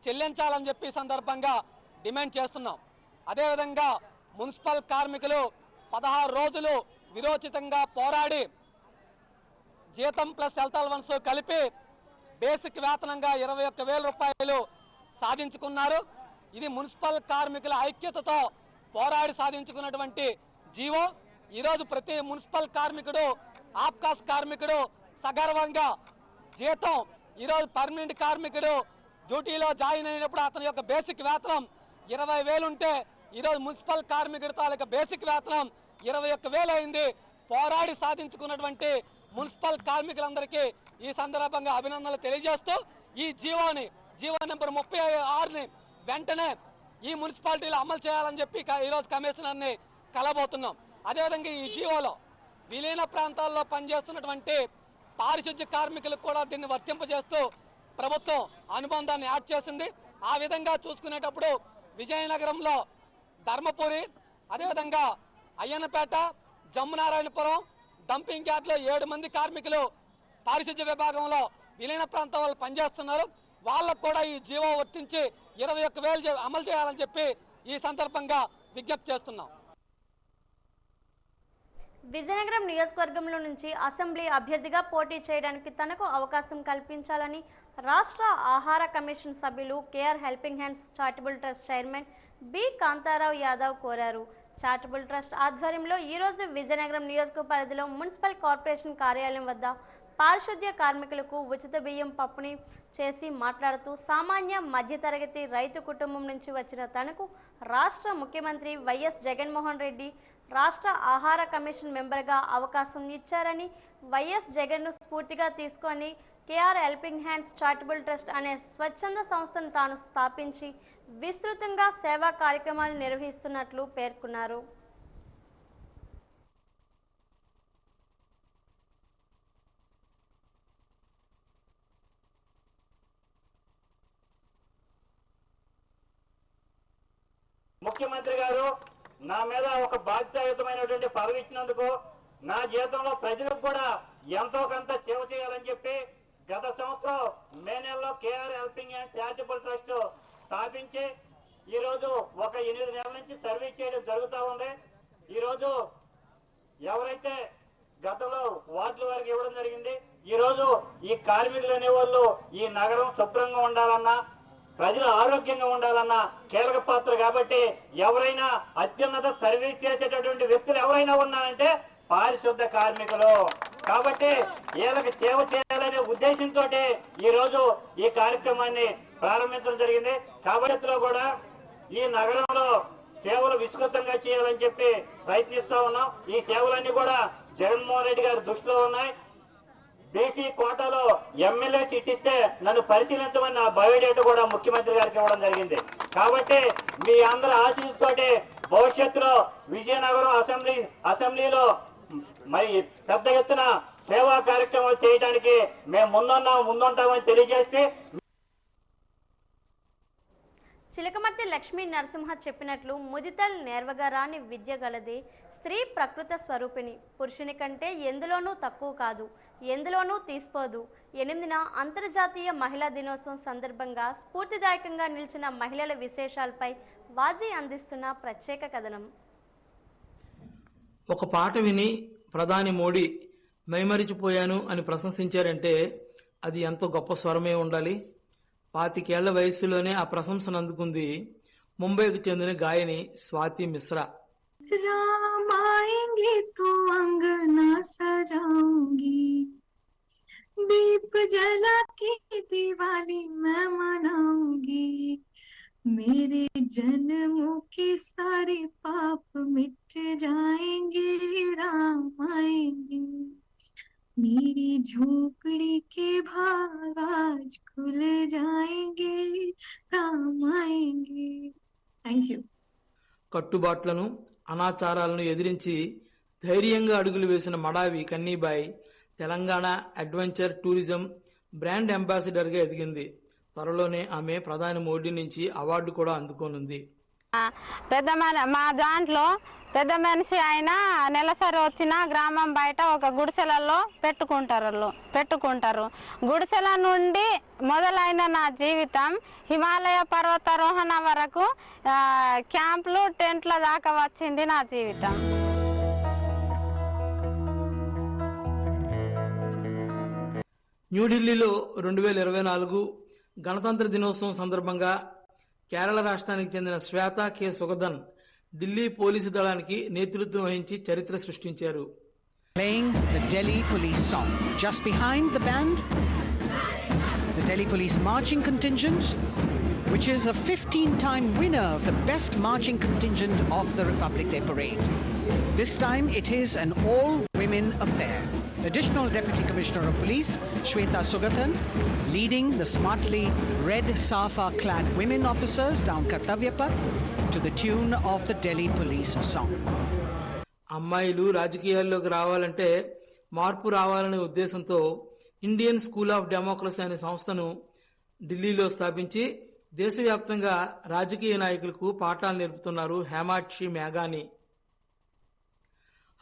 చెల్లించాలని చెప్పి సందర్భంగా డిమాండ్ చేస్తున్నాం. అదేవిధంగా మున్సిపల్ కార్మికులు 16 రోజులు విరోచితంగా పోరాడి జీతం ప్లస్ హెల్త్ అలవెన్స్ కలిపి బేసిక్ వేతనంగా 21,000 రూపాయలు సాధించుకున్నారు. ఇది మున్సిపల్ కార్మికుల ఐక్యతతో పోరాడి సాధించుకున్నటువంటి జీవో. ఈరోజు ప్రతి మున్సిపల్ కార్మికుడు, ఆప్కాస్ కార్మికుడు సగర్వంగా జీతం, ఈరోజు పర్మనెంట్ కార్మికుడు డ్యూటీలో జాయిన్ అయినప్పుడు అతని యొక్క బేసిక్ వేతనం 20,000 ఉంటే ఈరోజు మున్సిపల్ కార్మికుడి తాలూకా బేసిక్ వేతనం 21,000 అయింది. పోరాడి సాధించుకున్నటువంటి మున్సిపల్ కార్మికులందరికీ ఈ సందర్భంగా అభినందనలు తెలియజేస్తూ ఈ జీవో నెంబర్ 36ని వెంటనే ఈ మున్సిపాలిటీలో అమలు చేయాలని చెప్పి ఈరోజు కమిషనర్ని కలబోతున్నాం. అదేవిధంగా ఈ జీవోలో విలీన ప్రాంతాల్లో పనిచేస్తున్నటువంటి పారిశుద్ధ్య కార్మికులకు కూడా దీన్ని వర్తింపజేస్తూ ప్రభుత్వం అనుబంధాన్ని యాడ్ చేసింది. ఆ విధంగా చూసుకునేటప్పుడు విజయనగరంలో ధర్మపురి, అదేవిధంగా అయ్యన్నపేట, జమ్మునారాయణపురం డంపింగ్ యార్డ్లో 7 మంది కార్మికులు పారిశుద్ధ్య విభాగంలో విలీన ప్రాంతాల్లో పనిచేస్తున్నారు. వాళ్ళకు కూడా ఈ జీవో వర్తించి 21,000 అమలు చేయాలని చెప్పి ఈ సందర్భంగా విజ్ఞప్తి చేస్తున్నాం. విజయనగరం నియోజకవర్గంలో నుంచి అసెంబ్లీ అభ్యర్థిగా పోటీ చేయడానికి తనకు అవకాశం కల్పించాలని రాష్ట్ర ఆహార కమిషన్ సభ్యులు KR helping hands charitable trust chairman B Kantharao Yadav కోరారు. చారిటబుల్ ట్రస్ట్ ఆధ్వర్యంలో ఈరోజు విజయనగరం నియోజకవర్గ పరిధిలో మున్సిపల్ కార్పొరేషన్ కార్యాలయం వద్ద పారిశుద్ధ్య కార్మికులకు ఉచిత బియ్యం పంపిణీ చేసి మాట్లాడుతూ సామాన్య మధ్యతరగతి రైతు కుటుంబం నుంచి వచ్చిన తనకు రాష్ట్ర ముఖ్యమంత్రి వైఎస్ జగన్మోహన్ రెడ్డి రాష్ట్ర ఆహార కమిషన్ మెంబర్గా అవకాశం ఇచ్చారని, వైఎస్ జగన్ను స్ఫూర్తిగా తీసుకొని KR helping hands charitable trust అనే స్వచ్ఛంద సంస్థను తాను స్థాపించి విస్తృతంగా సేవా కార్యక్రమాలు నిర్వహిస్తున్నట్లు పేర్కొన్నారు. ముఖ్యమంత్రి గారు నా మీద ఒక బాధ్యతాయుతమైనటువంటి పదవి ఇచ్చినందుకు నా జీవితంలో ప్రజలకు కూడా ఎంతో కొంత సేవ చేయాలని చెప్పి గత సంవత్సరం మే నెలలో KR helping hands charitable trust స్థాపించి ఈరోజు ఒక 8 నెలల నుంచి సర్వీస్ చేయడం జరుగుతూ ఉంది. ఈరోజు ఎవరైతే గతంలో వార్డుల వరకు ఇవ్వడం జరిగింది, ఈరోజు ఈ కార్మికులు అనేవాళ్ళు ఈ నగరం శుభ్రంగా ఉండాలన్నా, ప్రజలు ఆరోగ్యంగా ఉండాలన్న కీలక పాత్ర. కాబట్టి ఎవరైనా అత్యున్నత సర్వీస్ చేసేటటువంటి వ్యక్తులు ఎవరైనా ఉన్నారంటే పారిశుద్ధ కార్మికులు. కాబట్టి వీళ్ళకి సేవ చేయాలనే ఉద్దేశంతో ఈ రోజు ఈ కార్యక్రమాన్ని ప్రారంభించడం జరిగింది. కాబట్టి కూడా ఈ నగరంలో సేవలు విస్తృతంగా చేయాలని చెప్పి ప్రయత్నిస్తా ఉన్నాం. ఈ సేవలన్నీ కూడా జగన్మోహన్ రెడ్డి గారి దృష్టిలో ఉన్నాయి. బీసీ కోటాలో ఎమ్మెల్యే సీట్ ఇస్తే నన్ను పరిశీలించమని నా బయోడేటా కూడా ముఖ్యమంత్రి గారికి ఇవ్వడం జరిగింది. కాబట్టి మీ అందరి ఆశీస్సుతోటి భవిష్యత్తులో విజయనగరం అసెంబ్లీలో మరి పెద్ద ఎత్తున సేవా కార్యక్రమాలు చేయడానికి మేము ముందుంటామని తెలియజేస్తే, చిలకమర్తి లక్ష్మీ నరసింహ చెప్పినట్లు ముదితల్ నేర్వగా రాని విద్య గలదే. స్త్రీ ప్రకృత స్వరూపిణి, పురుషుని కంటే ఎందులోనూ తక్కువ కాదు, ఎందులోనూ తీసిపోదు. 8న అంతర్జాతీయ మహిళా దినోత్సవం సందర్భంగా స్ఫూర్తిదాయకంగా నిలిచిన మహిళల విశేషాలపై వాజీ అందిస్తున్న ప్రత్యేక కథనం. ఒక పాట విని ప్రధాని మోడీ మైమరిచిపోయాను అని ప్రశంసించారంటే అది ఎంతో గొప్ప స్వరమే ఉండాలి. 25 ఏళ్ల వయసులోనే ఆ ప్రశంసను అందుకుంది ముంబైకి చెందిన గాయని స్వాతి మిశ్రా. रामाएंगे तो अंगना सजाऊंगी, दीप जला के दिवाली मैं मनाऊंगी, मेरे जन्मों के सारे पाप मिट जाएंगे, राम आएंगे। मेरी झोपड़ी के भाग आज खुल जाएंगे, राम आएंगे। Thank you. కట్టుబాట్లను అనాచారాలను ఎదిరించి ధైర్యంగా అడుగులు వేసిన Madavi Kannibai Telangana adventure tourism brand అంబాసిడర్గా ఎదిగింది. త్వరలోనే ఆమె ప్రధాని మోడీ నుంచి అవార్డు కూడా అందుకోనుంది. మా దాంట్లో పెద్ద మనిషి అయిన నెలసరి వచ్చిన గ్రామం బయట ఒక గుడిసెలలో పెట్టుకుంటారు. గుడిసెల నుండి మొదలైన నా జీవితం హిమాలయ పర్వతారోహణ వరకు క్యాంపులు టెంట్ల దాకా వచ్చింది నా జీవితం. న్యూఢిల్లీలో 2024 గణతంత్ర దినోత్సవం సందర్భంగా కేరళ రాష్ట్రానికి చెందిన శ్వేత కె సుగదన్ ఢిల్లీ పోలీసు దళానికి నేతృత్వం వహించి చరిత్ర సృష్టించారు. Playing the Delhi Police song. Just behind the band, the Delhi Police marching contingent, which is a 15-time winner of the best marching contingent of the Republic Day Parade. This time it is an all-women affair. Additional Deputy Commissioner of Police, Shweta Sugathan, leading the smartly red safa-clad women officers down Kartavya Path to the tune of the Delhi Police song. అమ్మాయిలు రాజకీయాల్లోకి రావాలంటే మార్పు రావాలనే ఉద్దేశంతో ఇండియన్ స్కూల్ ఆఫ్ డెమోక్రసీ అనే సంస్థను ఢిల్లీలో స్థాపించి దేశవ్యాప్తంగా రాజకీయ నాయకులకు పాఠాలు నేర్పుతున్నారు హేమాక్షి మేఘాని.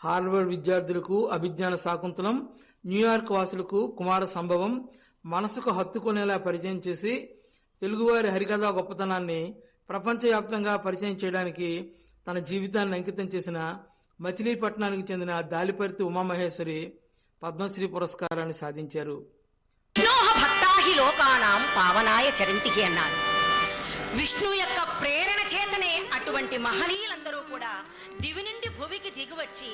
హార్వర్డ్ విద్యార్థులకు అభిజ్ఞాన శాకుంతలం, న్యూయార్క్ వాసులకు కుమార సంభవం మనసుకు హత్తుకునేలా పరిచయం చేసి తెలుగువారి హరికథా గొప్పతనాన్ని ప్రపంచవ్యాప్తంగా పరిచయం చేయడానికి తన జీవితాన్ని అంకితం చేసిన మచిలీపట్నానికి చెందిన దాలిపర్తి ఉమామహేశ్వరి పద్మశ్రీ పురస్కారాన్ని సాధించారు. భక్తాహి లోకానాం పావనాయ చరింతికి అన్నారు. విష్ణు యొక్క ప్రేరణ చేతనే అటువంటి మహనీయులందరూ కూడా దివి నుండి భువికి దిగువచ్చి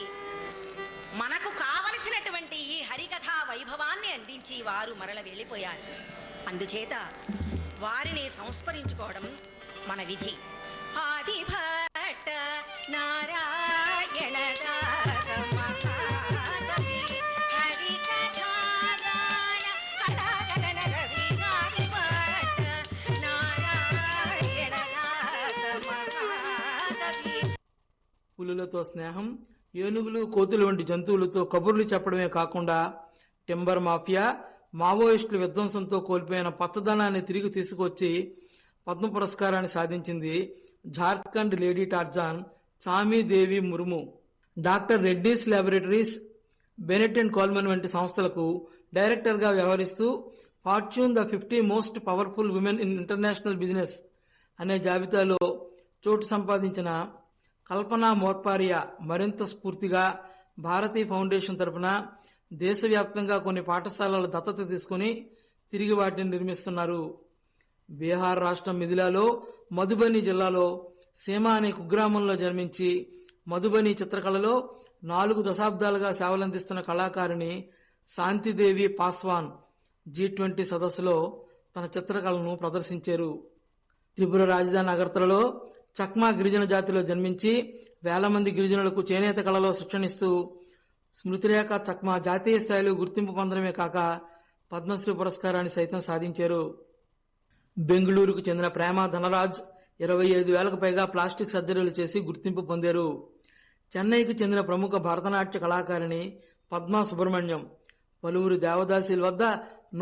మనకు కావలసినటువంటి ఈ హరికథా వైభవాన్ని అందించి వారు మరల వెళ్ళిపోయారు. అందుచేత వారిని సంస్మరించుకోవడం మన విధి. ఆది భట్ట నారాయణ దాస మహాకవి హరికథాగాన కళాగగన రవి ఆది భట్ట నారాయణ దాస మహాకవి. పులులతో స్నేహం, ఏనుగులు, కోతులు వంటి జంతువులతో కబుర్లు చెప్పడమే కాకుండా టింబర్ మాఫియా, మావోయిస్టుల విధ్వంసంతో కోల్పోయిన పచ్చదనాన్ని తిరిగి తీసుకొచ్చి పద్మ పురస్కారాన్ని సాధించింది Jharkhand lady Tarzan Chami Devi Murmu. Doctor Reddy's laboratories, Bennett and Coleman వంటి సంస్థలకు డైరెక్టర్గా వ్యవహరిస్తూ Fortune the 50 most powerful women in international business అనే జాబితాలో చోటు సంపాదించిన కల్పనా మోర్పారియా మరింత స్ఫూర్తిగా భారతీ ఫౌండేషన్ తరపున దేశవ్యాప్తంగా కొన్ని పాఠశాలల దత్తత తీసుకుని తిరిగి వాటిని నిర్మిస్తున్నారు. బీహార్ రాష్ట్రం మిథిలాలో మధుబని జిల్లాలో సీమా అనే కుగ్రామంలో జన్మించి మధుబని చిత్రకళలో 4 దశాబ్దాలుగా సేవలందిస్తున్న కళాకారిణి శాంతిదేవి పాస్వాన్ G20 సదస్సులో తన చిత్రకళను ప్రదర్శించారు. త్రిపుర రాజధాని అగర్తలలో చక్మా గిరిజన జాతిలో జన్మించి వేల మంది గిరిజనులకు చేనేత కళలో శిక్షణిస్తూ స్మృతిరేఖ చక్మా జాతీయ స్థాయిలో గుర్తింపు పొందడమే కాక పద్మశ్రీ పురస్కారాన్ని సైతం సాధించారు. బెంగళూరుకు చెందిన ప్రేమ ధనరాజ్ 25,000కు పైగా ప్లాస్టిక్ సర్జరీలు చేసి గుర్తింపు పొందారు. చెన్నైకి చెందిన ప్రముఖ భరతనాట్య కళాకారిణి పద్మా సుబ్రహ్మణ్యం పలువురు దేవదాసీల వద్ద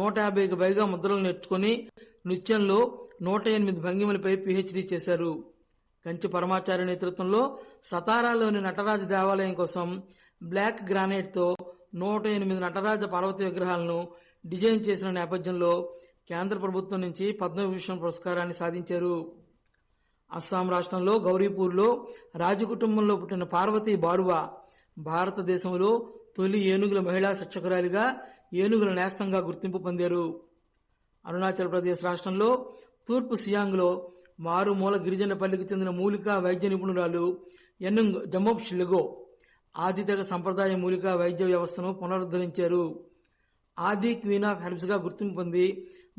150కి పైగా ముద్రలు నేర్చుకుని నృత్యంలో 108 భంగిమలపై PhD చేశారు. కంచి పరమాచార్య నేతృత్వంలో సతారాలోని నటరాజ దేవాలయం కోసం బ్లాక్ గ్రానైట్తో 108 నటరాజ పార్వతి విగ్రహాలను డిజైన్ చేసిన నేపథ్యంలో కేంద్ర ప్రభుత్వం నుంచి పద్మభూషణ్ పురస్కారాన్ని సాధించారు. అస్సాం రాష్ట్రంలో గౌరీపూర్లో రాజకుటుంబంలో పుట్టిన పార్వతి బారువా భారతదేశంలో తొలి ఏనుగుల మహిళా శిక్షకురాలిగా ఏనుగుల నేస్తంగా గుర్తింపు పొందారు. అరుణాచల్ ప్రదేశ్ రాష్ట్రంలో తూర్పు సియాంగ్లో మారుమూల గిరిజన పల్లికి చెందిన మూలికా వైద్య నిపుణురాలు ఎన్నుంగ్ జమోబ్ షిలిగో ఆదితెగ సంప్రదాయ మూలికా వైద్య వ్యవస్థను పునరుద్ధరించారు. ఆది క్వీన్ ఆఫ్ హెర్బ్స్ గా గుర్తింపు పొంది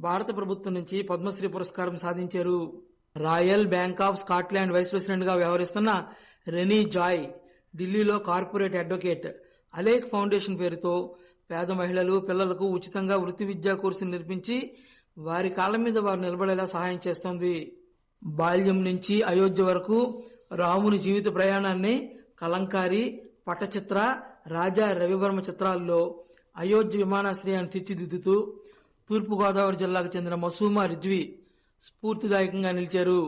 భారత ప్రభుత్వం నుంచి పద్మశ్రీ పురస్కారం సాధించారు. Royal Bank of Scotland vice ప్రెసిడెంట్గా వ్యవహరిస్తున్న రెనీ జాయ్ ఢిల్లీలో కార్పొరేట్ అడ్వకేట్ అలేక్ ఫౌండేషన్ పేరుతో పేద మహిళలు పిల్లలకు ఉచితంగా వృత్తి విద్యా కోర్సులు నిర్మించి వారి కాళ్ల మీద వారు నిలబడేలా సహాయం చేస్తోంది. బాల్యం నుంచి అయోధ్య వరకు రాముని జీవిత ప్రయాణాన్ని కలంకారి, పటచిత్ర, రాజా రవివర్మ చిత్రాల్లో అయోధ్య విమానాశ్రయాన్ని తీర్చిదిద్దుతూ తూర్పుగోదావరి జిల్లాకు చెందిన మసూమా రిజ్వీ స్ఫూర్తిదాయకంగా నిలిచారు.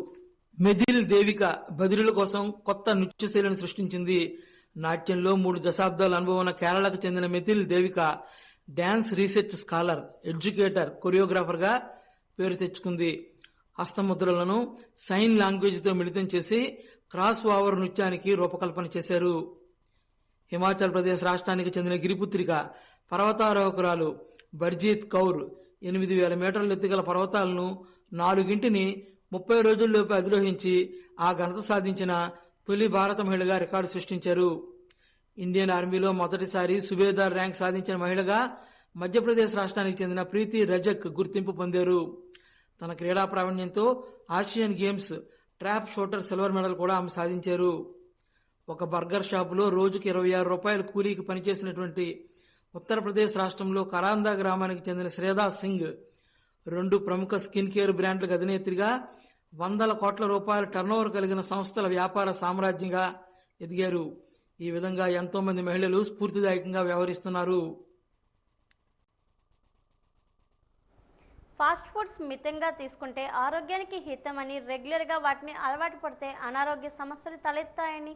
మెదిల్ దేవిక బదిలీల కోసం కొత్త నృత్యశైలిని సృష్టించింది. నాట్యంలో 3 దశాబ్దాల అనుభవం ఉన్న కేరళకు చెందిన Methil Devika dance research scholar, educator, choreographer గా పేరు తెచ్చుకుంది. హస్తముద్రలను సైన్ లాంగ్వేజ్ తో మిళితం చేసి క్రాస్ ఓవర్ నృత్యానికి రూపకల్పన చేశారు. హిమాచల్ ప్రదేశ్ రాష్ట్రానికి చెందిన గిరిపుత్రిక పర్వతారోహకురాలు బర్జీత్ కౌర్ 8000 మీటర్ల ఎత్తుగల పర్వతాలను 4ంటిని 30 రోజుల్లోపు అధిరోహించి ఆ ఘనత సాధించిన తొలి భారత మహిళగా రికార్డు సృష్టించారు. ఇండియన్ ఆర్మీలో మొదటిసారి సుబేదార్ ర్యాంక్ సాధించిన మహిళగా మధ్యప్రదేశ్ రాష్ట్రానికి చెందిన ప్రీతి రజక్ గుర్తింపు పొందారు. తన క్రీడా ప్రావీణ్యంతో Asian games trap shooter silver medal కూడా ఆమె సాధించారు. ఒక బర్గర్ షాపులో రోజుకు 26 రూపాయల కూలీకి పనిచేసినటువంటి ఉత్తరప్రదేశ్ రాష్ట్రంలో కరాందా గ్రామానికి చెందిన శ్రేదాస్ సింగ్ 2 ప్రముఖ స్కిన్ కేర్ బ్రాండ్లకు అధినేత్రిగా 100 కోట్ల రూపాయల టర్నోవర్ కలిగిన సంస్థల వ్యాపార సామ్రాజ్యంగా ఎదిగారు. ఈ విధంగా ఎంతో మంది మహిళలు స్ఫూర్తిదాయకంగా వ్యవహరిస్తున్నారు. ఫాస్ట్ ఫుడ్స్ మితంగా తీసుకుంటే ఆరోగ్యానికి హితమని, రెగ్యులర్గా వాటిని అలవాటు పడితే అనారోగ్య సమస్యలు తలెత్తాయని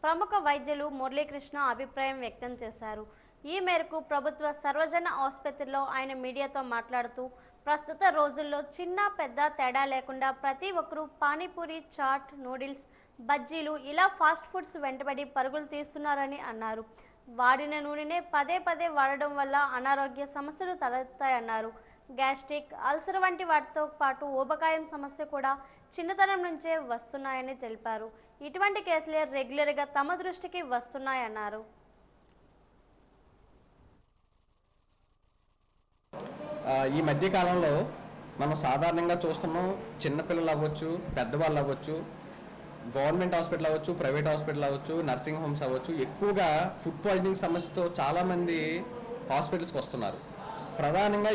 ప్రముఖ వైద్యులు మురళీకృష్ణ అభిప్రాయం వ్యక్తం చేశారు. ఈ మేరకు ప్రభుత్వ సర్వజన ఆసుపత్రిలో ఆయన మీడియాతో మాట్లాడుతూ ప్రస్తుత రోజుల్లో చిన్న పెద్ద తేడా లేకుండా ప్రతి ఒక్కరూ పానీపూరి, చాట్, నూడిల్స్, బజ్జీలు ఇలా ఫాస్ట్ ఫుడ్స్ వెంటబడి పరుగులు తీస్తున్నారని అన్నారు. వాడిన నూనెనే పదే పదే వాడడం వల్ల అనారోగ్య సమస్యలు తలెత్తాయన్నారు. గ్యాస్ట్రిక్, అల్సర్ వంటి వాటితో పాటు ఊబకాయం సమస్య కూడా చిన్నతనం నుంచే వస్తున్నాయని తెలిపారు. ఇటువంటి కేసులే రెగ్యులర్గా తమ దృష్టికి వస్తున్నాయన్నారు. ఈ మధ్య కాలంలో మనం సాధారణంగా చూస్తున్నాం, చిన్నపిల్లలు అవ్వచ్చు, పెద్దవాళ్ళు అవ్వచ్చు, గవర్నమెంట్ హాస్పిటల్ అవ్వచ్చు, ప్రైవేట్ హాస్పిటల్ అవ్వచ్చు, నర్సింగ్ హోమ్స్ అవ్వచ్చు, ఎక్కువగా ఫుడ్ పాయిజనింగ్ సమస్యతో చాలామంది హాస్పిటల్స్కి వస్తున్నారు. ప్రధానంగా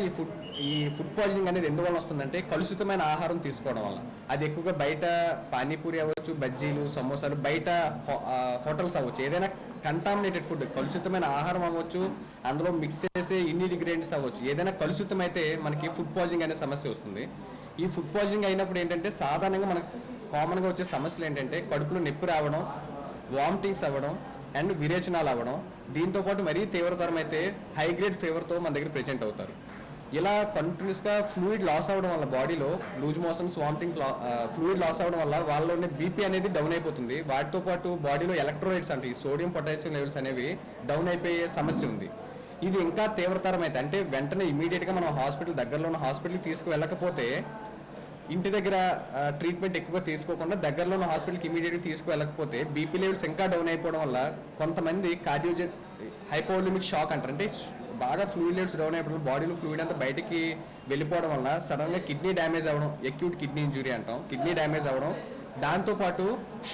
ఈ ఫుడ్ పాయిజనింగ్ అనేది ఎందువల్ల వస్తుందంటే కలుషితమైన ఆహారం తీసుకోవడం వల్ల. అది ఎక్కువగా బయట పానీపూరి అవ్వచ్చు, బజ్జీలు, సమోసాలు, బయట హోటల్స్ అవ్వచ్చు, ఏదైనా కంటామినేటెడ్ ఫుడ్, కలుషితమైన ఆహారం అవ్వచ్చు, అందులో మిక్స్ చేసే ఇంగ్రీడియంట్స్ అవ్వచ్చు, ఏదైనా కలుషితమైతే మనకి ఫుడ్ పాయిజనింగ్ అనే సమస్య వస్తుంది. ఈ ఫుడ్ పాయిజనింగ్ అయినప్పుడు ఏంటంటే సాధారణంగా మనకు కామన్గా వచ్చే సమస్యలు ఏంటంటే కడుపులో నొప్పి రావడం, వామిటింగ్స్ అవ్వడం అండ్ విరేచనాలు అవ్వడం, దీంతోపాటు మరీ తీవ్రతరం అయితే హై గ్రేడ్ ఫీవర్తో మన దగ్గర ప్రెజెంట్ అవుతారు. ఇలా కంటిన్యూస్గా ఫ్లూయిడ్ లాస్ అవ్వడం వల్ల, బాడీలో loose motions, vomiting, fluid loss అవ్వడం వల్ల వాళ్ళలోనే బీపీ అనేది డౌన్ అయిపోతుంది. వాటితో పాటు బాడీలో ఎలక్ట్రోలైట్స్ అంటే ఈ సోడియం, పొటాషియం లెవెల్స్ అనేవి డౌన్ అయిపోయే సమస్య ఉంది. ఇది ఇంకా తీవ్రతరం అయితే అంటే వెంటనే ఇమీడియట్గా మనం హాస్పిటల్, దగ్గరలో ఉన్న హాస్పిటల్కి తీసుకువెళ్ళకపోతే, ఇంటి దగ్గర ట్రీట్మెంట్ ఎక్కువగా తీసుకోకుండా దగ్గరలో ఉన్న హాస్పిటల్కి ఇమీడియట్గా తీసుకువెళ్ళకపోతే బీపీ లెవెల్స్ ఇంకా డౌన్ అయిపోవడం వల్ల కొంతమంది హైపోవోలిమిక్ షాక్ అంటారు, అంటే బాగా ఫ్లూయిడ్ లెవెల్స్ డౌన్ అయిపోవడం, బాడీలో ఫ్లూయిడ్ అంతా బయటికి వెళ్ళిపోవడం వల్ల సడన్గా కిడ్నీ డ్యామేజ్ అవ్వడం, అక్యూట్ కిడ్నీ ఇంజురీ అంటాం, కిడ్నీ డ్యామేజ్ అవ్వడం, దాంతోపాటు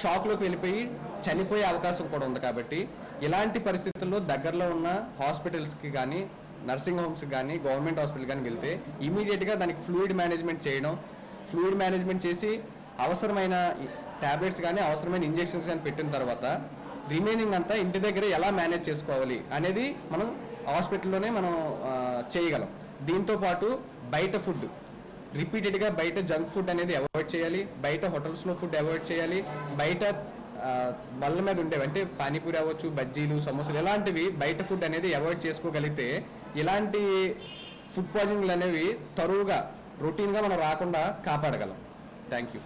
షాక్లోకి వెళ్ళిపోయి చనిపోయే అవకాశం కూడా ఉంది. కాబట్టి ఇలాంటి పరిస్థితుల్లో దగ్గరలో ఉన్న హాస్పిటల్స్కి కానీ, నర్సింగ్ హోమ్స్కి కానీ, గవర్నమెంట్ హాస్పిటల్ కానీ వెళ్తే ఇమీడియట్గా దానికి ఫ్లూయిడ్ మేనేజ్మెంట్ చేయడం, ఫ్లూయిడ్ మేనేజ్మెంట్ చేసి అవసరమైన ట్యాబ్లెట్స్ కానీ, అవసరమైన ఇంజెక్షన్స్ కానీ పెట్టిన తర్వాత రిమైనింగ్ అంతా ఇంటి దగ్గర ఎలా మేనేజ్ చేసుకోవాలి అనేది మనం హాస్పిటల్లోనే మనం చేయగలం. దీంతోపాటు బయట ఫుడ్, రిపీటెడ్గా బయట జంక్ ఫుడ్ అనేది అవాయిడ్ చేయాలి, బయట హోటల్స్లో ఫుడ్ అవాయిడ్ చేయాలి, బయట బళ్ళ మీద ఉండేవి అంటే పానీపూరి అవ్వచ్చు, బజ్జీలు, సమోసాలు ఇలాంటివి బయట ఫుడ్ అనేది అవాయిడ్ చేసుకోగలిగితే ఇలాంటి ఫుడ్ పాయిజనింగ్లు అనేవి తరువుగా రొటీన్గా మనం రాకుండా కాపాడగలం. Thank you.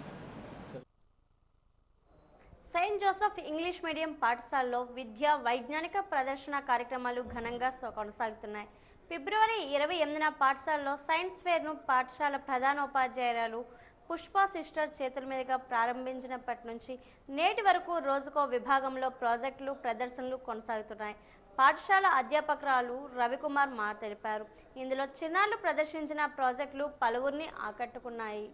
Saint Joseph English medium పాఠశాలలో విద్యా వైజ్ఞానిక ప్రదర్శన కార్యక్రమాలు ఘనంగా కొనసాగుతున్నాయి. ఫిబ్రవరి 28న పాఠశాలలో సైన్స్ ఫేర్ను పాఠశాల ప్రధానోపాధ్యాయురాలు పుష్ప సిస్టర్ చేతుల మీదుగా ప్రారంభించినప్పటి నుంచి నేటి వరకు రోజుకో విభాగంలో ప్రాజెక్టులు, ప్రదర్శనలు కొనసాగుతున్నాయి. పాఠశాల అధ్యాపకురాలు రవికుమార్ తెలిపారు. ఇందులో చిన్నారులు ప్రదర్శించిన ప్రాజెక్టులు పలువురిని ఆకట్టుకున్నాయి.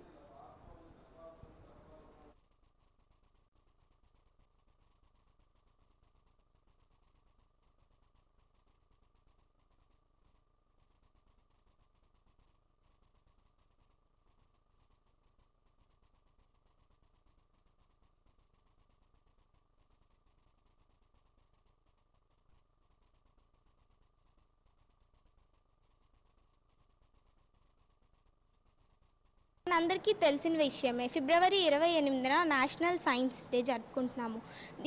అందరికీ తెలిసిన విషయమే ఫిబ్రవరి 28న నేషనల్ సైన్స్ డే జరుపుకుంటున్నాము.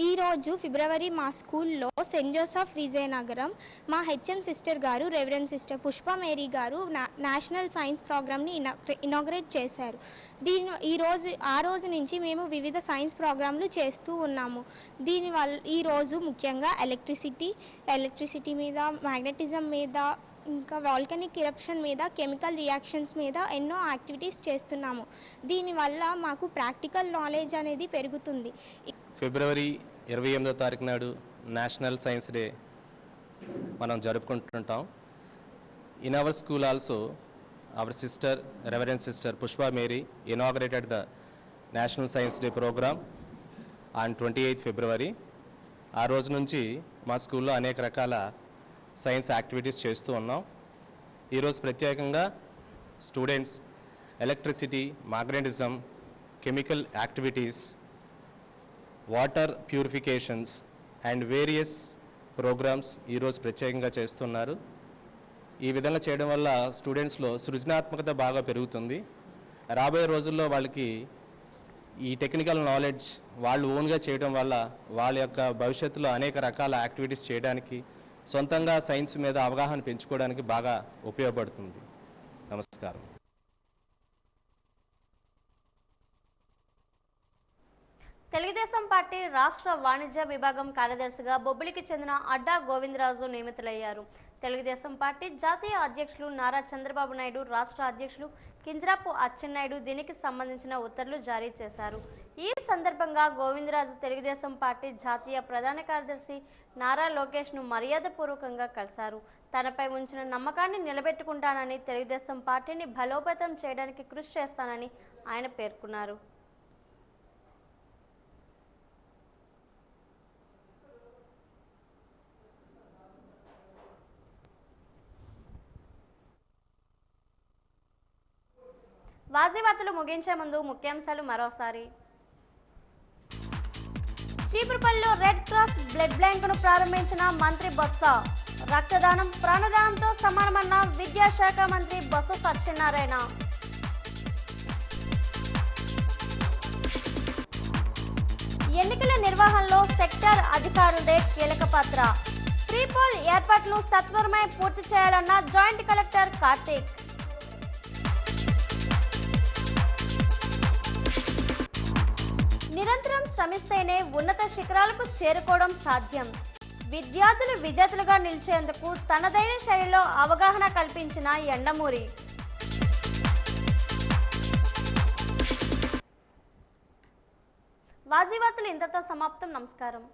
ఈరోజు ఫిబ్రవరి మా స్కూల్లో సెయింట్ జోసెఫ్ విజయనగరం మా హెచ్ఎం సిస్టర్ గారు రెవరెండ్ సిస్టర్ పుష్ప మేరీ గారు నేషనల్ సైన్స్ ప్రోగ్రామ్ని ఇనాగ్రేట్ చేశారు. ఆ రోజు నుంచి మేము వివిధ సైన్స్ ప్రోగ్రాంలు చేస్తూ ఉన్నాము. దీనివల్ల ఈరోజు ముఖ్యంగా ఎలక్ట్రిసిటీ మీద, మ్యాగ్నెటిజం మీద, ఇంకా వాల్కనిక్ ఇరప్షన్ మీద, కెమికల్ రియాక్షన్స్ మీద ఎన్నో యాక్టివిటీస్ చేస్తున్నాము. దీనివల్ల మాకు ప్రాక్టికల్ నాలెడ్జ్ అనేది పెరుగుతుంది. ఫిబ్రవరి 28వ తారీఖు నాడు నేషనల్ సైన్స్ డే మనం జరుపుకుంటుంటాం. In our school also our sister reverend sister Pushpa Mary inaugurated the national science day programme on 28th February. ఆ రోజు నుంచి మా స్కూల్లో అనేక రకాల సైన్స్ యాక్టివిటీస్ చేస్తూ ఉన్నాం. ఈరోజు ప్రత్యేకంగా students electricity, magnetism, chemical activities, water purifications and various programs ఈరోజు ప్రత్యేకంగా చేస్తున్నారు. ఈ విధంగా చేయడం వల్ల స్టూడెంట్స్లో సృజనాత్మకత బాగా పెరుగుతుంది. రాబోయే రోజుల్లో వాళ్ళకి ఈ టెక్నికల్ నాలెడ్జ్ వాళ్ళు ఓన్గా చేయడం వల్ల వాళ్ళ యొక్క భవిష్యత్తులో అనేక రకాల యాక్టివిటీస్ చేయడానికి, సొంతంగా సైన్స్ మీద అవగాహన పెంచుకోవడానికి బాగా ఉపయోగపడుతుంది. నమస్కారం. తెలుగుదేశం పార్టీ రాష్ట్ర వాణిజ్య విభాగం కార్యదర్శిగా బొబ్బిలికి చెందిన అడ్డా గోవిందరాజు నియమితులయ్యారు. తెలుగుదేశం పార్టీ జాతీయ అధ్యక్షులు నారా చంద్రబాబు నాయుడు, రాష్ట్ర అధ్యక్షులు కింజరాపు అచ్చెన్నాయుడు దీనికి సంబంధించిన ఉత్తర్వులు జారీ చేశారు. ఈ సందర్భంగా గోవిందరాజు తెలుగుదేశం పార్టీ జాతీయ ప్రధాన కార్యదర్శి నారా లోకేష్ను మర్యాదపూర్వకంగా కలిశారు. తనపై ఉంచిన నమ్మకాన్ని నిలబెట్టుకుంటానని, తెలుగుదేశం పార్టీని బలోపేతం చేయడానికి కృషి చేస్తానని ఆయన పేర్కొన్నారు. వాజీవార్తలు ముగించే ముందు ముఖ్యాంశాలు మరోసారి. చీపురుపల్లిలో రెడ్ క్రాస్ బ్లడ్ బ్యాంకును ప్రారంభించిన మంత్రి బొత్స. రక్తదానం ప్రాణదానంతో సమానమన్న విద్యాశాఖ మంత్రి బొత్స సత్యనారాయణ. ఎన్నికల నిర్వహణలో సెక్టార్ అధికారులదే కీలక పాత్ర. ప్రీపోల్ ఏర్పాట్లు సత్వరమే పూర్తి చేయాలన్న జాయింట్ కలెక్టర్ కార్తీక్. నిరంతరం శ్రమిస్తేనే ఉన్నత శిఖరాలకు చేరుకోవడం సాధ్యం. విద్యార్థులు విజేతలుగా నిలిచేందుకు తనదైన శైలిలో అవగాహన కల్పించిన యండమూరి. వాజీవార్తలు ఇంతతో సమాప్తం. నమస్కారం.